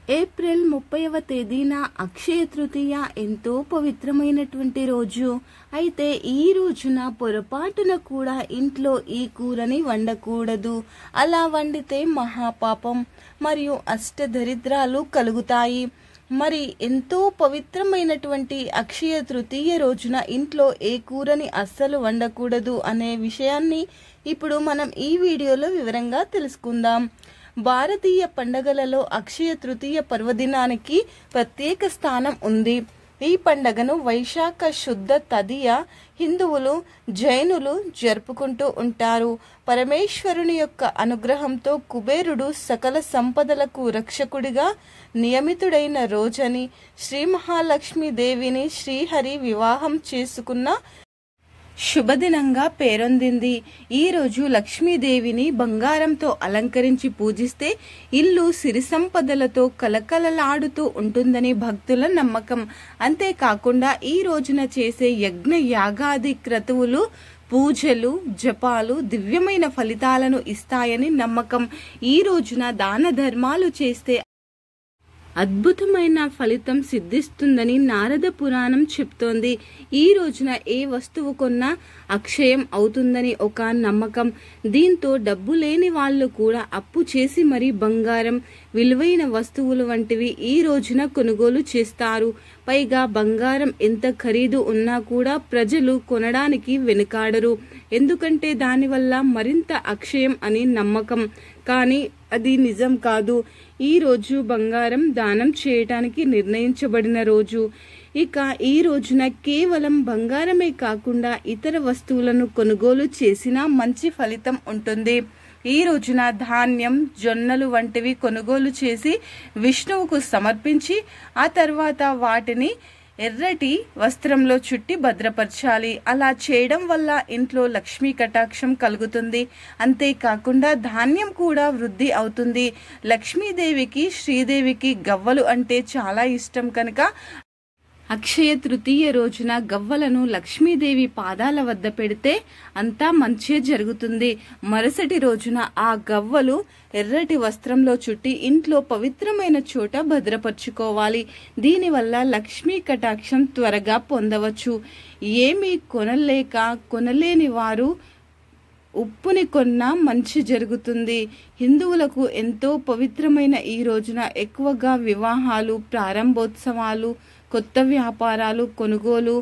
April 30వ తేదీన అక్షయ తృతీయ ఎంతో పవిత్రమైనటువంటి రోజు. అయితే ఈ రోజున పొరపాటున కూడా ఇంట్లో ఈ కూరని వండకూడదు. అలా వండితే మహాపాపం మరియు అష్టదరిద్రాలు కలుగుతాయి. మరి ఎంతో పవిత్రమైనటువంటి అక్షయ తృతీయ రోజున ఇంట్లో ఏ కూరని అస్సలు వండకూడదు అనే విషయాన్ని ఇప్పుడు మనం ఈ వీడియోలో వివరంగా తెలుసుకుందాం. భారతీయ పండగలలో అక్షయ తృతీయ పర్వదినానికి ప్రత్యేక స్థానం ఉంది. ఈ పండగను వైశాఖ శుద్ధ తదియ హిందువులు, జైనులు జరుపుకుంటూ ఉంటారు. పరమేశ్వరుని యొక్క అనుగ్రహంతో కుబేరుడు సకల సంపదలకు రక్షకుడిగా నియమితుడైన రోజని, శ్రీ మహాలక్ష్మీదేవిని శ్రీహరి వివాహం చేసుకున్న శుభదినంగా పేరొందింది. ఈ రోజు లక్ష్మీదేవిని బంగారంతో అలంకరించి పూజిస్తే ఇల్లు సిరి సంపదలతో కలకలలాడుతూ ఉంటుందని భక్తుల నమ్మకం. అంతేకాకుండా ఈ రోజున చేసే యజ్ఞ యాగాది క్రతువులు, పూజలు, జపాలు దివ్యమైన ఫలితాలను ఇస్తాయని నమ్మకం. ఈ రోజున దాన ధర్మాలు చేస్తే అద్భుతమైన ఫలితం సిద్ధిస్తుందని నారద పురాణం చెప్తోంది. ఈ రోజున ఏ వస్తువు కొన్నా అక్షయం అవుతుందని ఒక నమ్మకం. దీంతో డబ్బు లేని వాళ్ళు కూడా అప్పు చేసి మరీ బంగారం, విలువైన వస్తువులు వంటివి ఈ రోజున కొనుగోలు చేస్తారు. పైగా బంగారం ఎంత ఖరీదు ఉన్నా కూడా ప్రజలు కొనడానికి వెనుకాడరు. ఎందుకంటే దానివల్ల మరింత అక్షయం అని నమ్మకం. కానీ అది నిజం కాదు. ఈ రోజు బంగారం దానం చేయటానికి నిర్ణయించబడిన రోజు. ఇక ఈ రోజున కేవలం బంగారమే కాకుండా ఇతర వస్తువులను కొనుగోలు చేసినా మంచి ఫలితం ఉంటుంది. ఈ రోజున ధాన్యం, జొన్నలు వంటివి కొనుగోలు చేసి విష్ణువుకు సమర్పించి ఆ తర్వాత వాటిని ఎర్రటి వస్త్రంలో చుట్టి భద్రపరచాలి. అలా చేయడం వల్ల ఇంట్లో లక్ష్మీ కటాక్షం కలుగుతుంది. అంతేకాకుండా ధాన్యం కూడా వృద్ధి అవుతుంది. లక్ష్మీదేవికి, శ్రీదేవికి గవ్వలు అంటే చాలా ఇష్టం కనుక అక్షయ తృతీయ రోజున గవ్వలను లక్ష్మీదేవి పాదాల వద్ద పెడితే అంతా మంచే జరుగుతుంది. మరుసటి రోజున ఆ గవ్వలు ఎర్రటి వస్త్రంలో చుట్టి ఇంట్లో పవిత్రమైన చోట భద్రపరుచుకోవాలి. దీనివల్ల లక్ష్మీ కటాక్షం త్వరగా పొందవచ్చు. ఏమీ కొనలేని వారు ఉప్పుని కొన్నా మంచి జరుగుతుంది. హిందువులకు ఎంతో పవిత్రమైన ఈ రోజున ఎక్కువగా వివాహాలు, ప్రారంభోత్సవాలు, కొత్త వ్యాపారాలు, కొనుగోలు,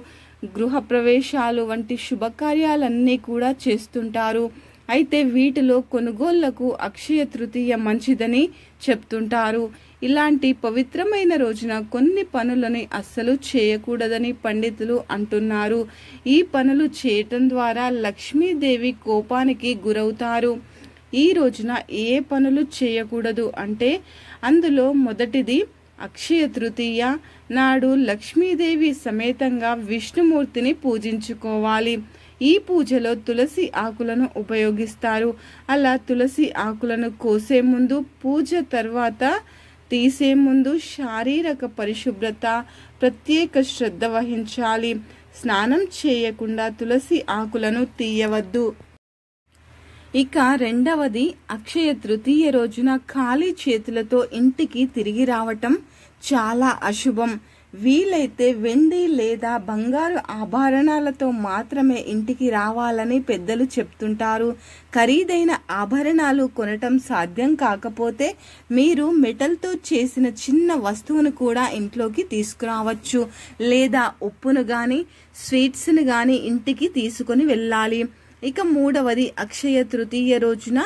గృహప్రవేశాలు వంటి శుభకార్యాలన్నీ కూడా చేస్తుంటారు. అయితే వీటిలో కొనుగోళ్లకు అక్షయ తృతీయ మంచిదని చెప్తుంటారు. ఇలాంటి పవిత్రమైన రోజున కొన్ని పనులని అస్సలు చేయకూడదని పండితులు అంటున్నారు. ఈ పనులు చేయటం ద్వారా లక్ష్మీదేవి కోపానికి గురవుతారు. ఈ రోజున ఏ పనులు చేయకూడదు అంటే అందులో మొదటిది అక్షయ తృతీయ నాడు లక్ష్మీదేవి సమేతంగా విష్ణుమూర్తిని పూజించుకోవాలి. ఈ పూజలో తులసి ఆకులను ఉపయోగిస్తారు. అలా తులసి ఆకులను కోసే ముందు, పూజ తర్వాత తీసే ముందు శారీరక పరిశుభ్రత, ప్రత్యేక శ్రద్ధ వహించాలి. స్నానం చేయకుండా తులసి ఆకులను తీయవద్దు. ఇక రెండవది, అక్షయ తృతీయ రోజున ఖాళీ చేతులతో ఇంటికి తిరిగి రావటం చాలా అశుభం. వీలైతే వెండి లేదా బంగారు ఆభరణాలతో మాత్రమే ఇంటికి రావాలని పెద్దలు చెప్తుంటారు. ఖరీదైన ఆభరణాలు కొనటం సాధ్యం కాకపోతే మీరు మెటల్తో చేసిన చిన్న వస్తువును కూడా ఇంట్లోకి తీసుకురావచ్చు. లేదా ఉప్పును గాని, స్వీట్స్ను గాని ఇంటికి తీసుకొని వెళ్ళాలి. ఇక మూడవది, అక్షయ తృతీయ రోజున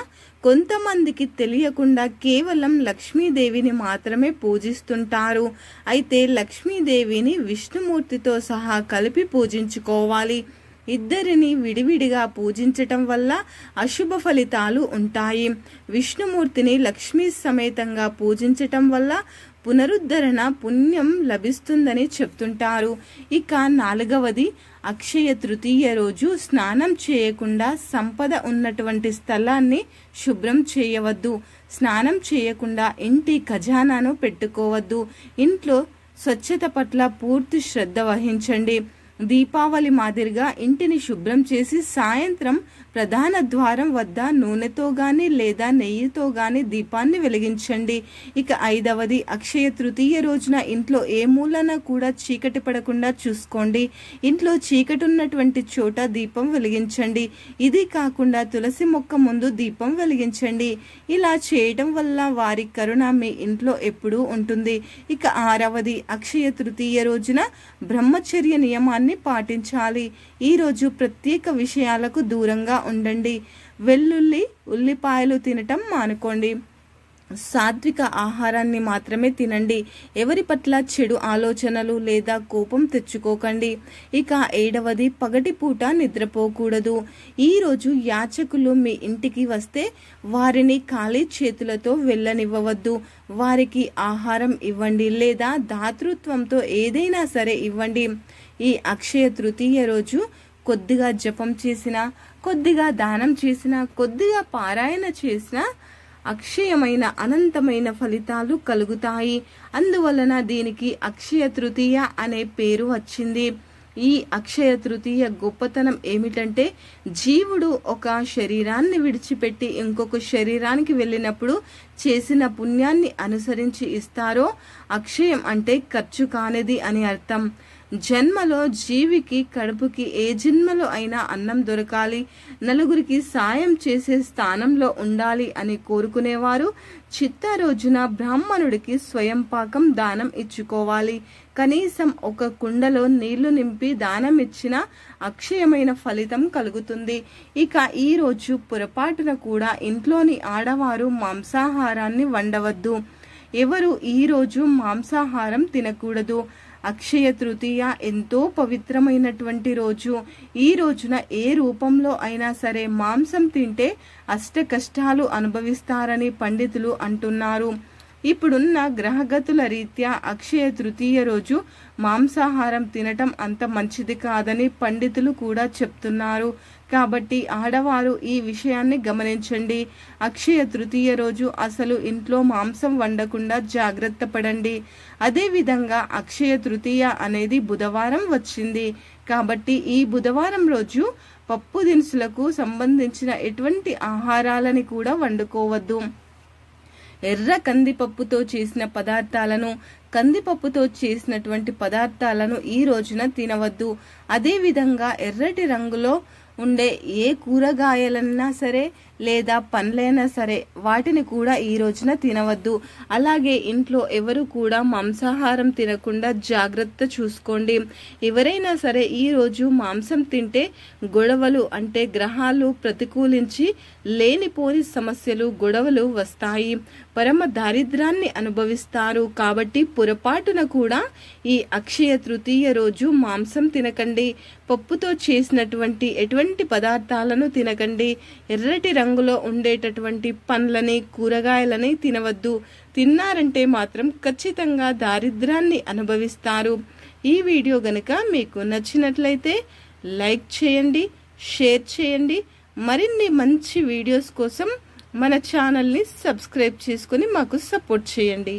కొంతమందికి తెలియకుండా కేవలం లక్ష్మీదేవిని మాత్రమే పూజిస్తుంటారు. అయితే లక్ష్మీదేవిని విష్ణుమూర్తితో సహా కలిపి పూజించుకోవాలి. ఇద్దరిని విడివిడిగా పూజించటం వల్ల అశుభ ఫలితాలు ఉంటాయి. విష్ణుమూర్తిని లక్ష్మీ సమేతంగా పూజించటం వల్ల పునరుద్ధరణ పుణ్యం లభిస్తుందని చెప్తుంటారు. ఇక నాలుగవది, అక్షయ తృతీయ రోజు స్నానం చేయకుండా సంపద ఉన్నటువంటి స్థలాన్ని శుభ్రం చేయవద్దు. స్నానం చేయకుండా ఇంటి ఖజానాను పెట్టుకోవద్దు. ఇంట్లో స్వచ్ఛత పట్ల పూర్తి శ్రద్ధ వహించండి. దీపావళి మాదిరిగా ఇంటిని శుభ్రం చేసి సాయంత్రం ప్రధాన ద్వారం వద్ద నూనెతో గాని లేదా నెయ్యితో గాని దీపాన్ని వెలిగించండి. ఇక 5వది అక్షయ తృతీయ రోజున ఇంట్లో ఏ మూలన కూడా చీకటి పడకుండా చూసుకోండి. ఇంట్లో చీకటి ఉన్నటువంటి చోట దీపం వెలిగించండి. ఇది కాకుండా తులసి మొక్క ముందు దీపం వెలిగించండి. ఇలా చేయడం వల్ల వారి కరుణ మీ ఇంట్లో ఎప్పుడూ ఉంటుంది. ఇక 6వది అక్షయ తృతీయ రోజున బ్రహ్మచర్య నియమాన్ని పాటించాలి. ఈ రోజు ప్రత్యేక విషయాలకు దూరంగా ఉండండి. వెల్లుల్లి ఉల్లిపాయలు తినటం మానుకోండి. సాత్విక ఆహారాన్ని మాత్రమే తినండి. ఎవరి పట్ల చెడు ఆలోచనలు లేదా కోపం తెచ్చుకోకండి. ఇక 7వది పగటిపూట నిద్రపోకూడదు. ఈరోజు యాచకులు మీ ఇంటికి వస్తే వారిని ఖాళీ చేతులతో వెళ్ళనివ్వవద్దు. వారికి ఆహారం ఇవ్వండి లేదా దాతృత్వంతో ఏదైనా సరే ఇవ్వండి. ఈ అక్షయ తృతీయ రోజు కొద్దిగా జపం చేసినా, కొద్దిగా దానం చేసినా, కొద్దిగా పారాయణ చేసినా అక్షయమైన అనంతమైన ఫలితాలు కలుగుతాయి. అందువలన దీనికి అక్షయ తృతీయ అనే పేరు వచ్చింది. ఈ అక్షయ తృతీయ గొప్పతనం ఏమిటంటే జీవుడు ఒక శరీరాన్ని విడిచిపెట్టి ఇంకొక శరీరానికి వెళ్ళినప్పుడు చేసిన పుణ్యాన్ని అనుసరించి ఇస్తారో అక్షయం అంటే ఖర్చు కానిది అని అర్థం. జన్మలో జీవికి కడుపుకి ఏ జన్మలో అయినా అన్నం దొరకాలి, నలుగురికి సాయం చేసే స్థానంలో ఉండాలి అని కోరుకునేవారు చిత్త రోజున బ్రాహ్మణుడికి స్వయం పాకం దానం ఇచ్చుకోవాలి. కనీసం ఒక కుండలో నీళ్లు నింపి దానం ఇచ్చిన అక్షయమైన ఫలితం కలుగుతుంది. ఇక ఈ రోజు పొరపాటున కూడా ఇంట్లోని ఆడవారు మాంసాహారాన్ని వండవద్దు. ఎవరు ఈ రోజు మాంసాహారం తినకూడదు. అక్షయ తృతీయ ఎంతో పవిత్రమైనటువంటి రోజు. ఈ రోజున ఏ రూపంలో అయినా సరే మాంసం తింటే అష్ట కష్టాలు అనుభవిస్తారని పండితులు అంటున్నారు. ఇప్పుడున్న గ్రహగతుల రీత్యా అక్షయ తృతీయ రోజు మాంసాహారం తినటం అంత మంచిది కాదని పండితులు కూడా చెప్తున్నారు. కాబట్టి ఆడవారు ఈ విషయాన్ని గమనించండి. అక్షయ తృతీయ రోజు అసలు ఇంట్లో మాంసం వండకుండా జాగ్రత్త పడండి. అదేవిధంగా అక్షయ తృతీయ అనేది బుధవారం వచ్చింది. కాబట్టి ఈ బుధవారం రోజు పప్పు దినుసులకు సంబంధించిన ఎటువంటి ఆహారాలని కూడా వండుకోవద్దు. ఎర్ర కందిపప్పుతో చేసిన పదార్థాలను, కందిపప్పుతో చేసినటువంటి పదార్థాలను ఈ రోజున తినవద్దు. అదేవిధంగా ఎర్రటి రంగులో ఉండే ఏ కూరగాయలన్నా సరే లేదా పండ్లైనా సరే వాటిని కూడా ఈ రోజున తినవద్దు. అలాగే ఇంట్లో ఎవరు కూడా మాంసాహారం తినకుండా జాగ్రత్త చూసుకోండి. ఎవరైనా సరే ఈ రోజు మాంసం తింటే గొడవలు అంటే గ్రహాలు ప్రతికూలించి లేనిపోని సమస్యలు గొడవలు వస్తాయి. పరమ దారిద్రాన్ని అనుభవిస్తారు. కాబట్టి పొరపాటున కూడా ఈ అక్షయ తృతీయ రోజు మాంసం తినకండి. పప్పుతో చేసినటువంటి ఎటువంటి పదార్థాలను తినకండి. ఎర్రటి రంగులో ఉండేటటువంటి పండ్లని, కూరగాయలని తినవద్దు. తిన్నారంటే మాత్రం ఖచ్చితంగా దారిద్రాన్ని అనుభవిస్తారు. ఈ వీడియో గనుక మీకు నచ్చినట్లయితే లైక్ చేయండి, షేర్ చేయండి. మరిన్ని మంచి వీడియోస్ కోసం మన ఛానల్ని సబ్స్క్రైబ్ చేసుకొని మాకు సపోర్ట్ చేయండి.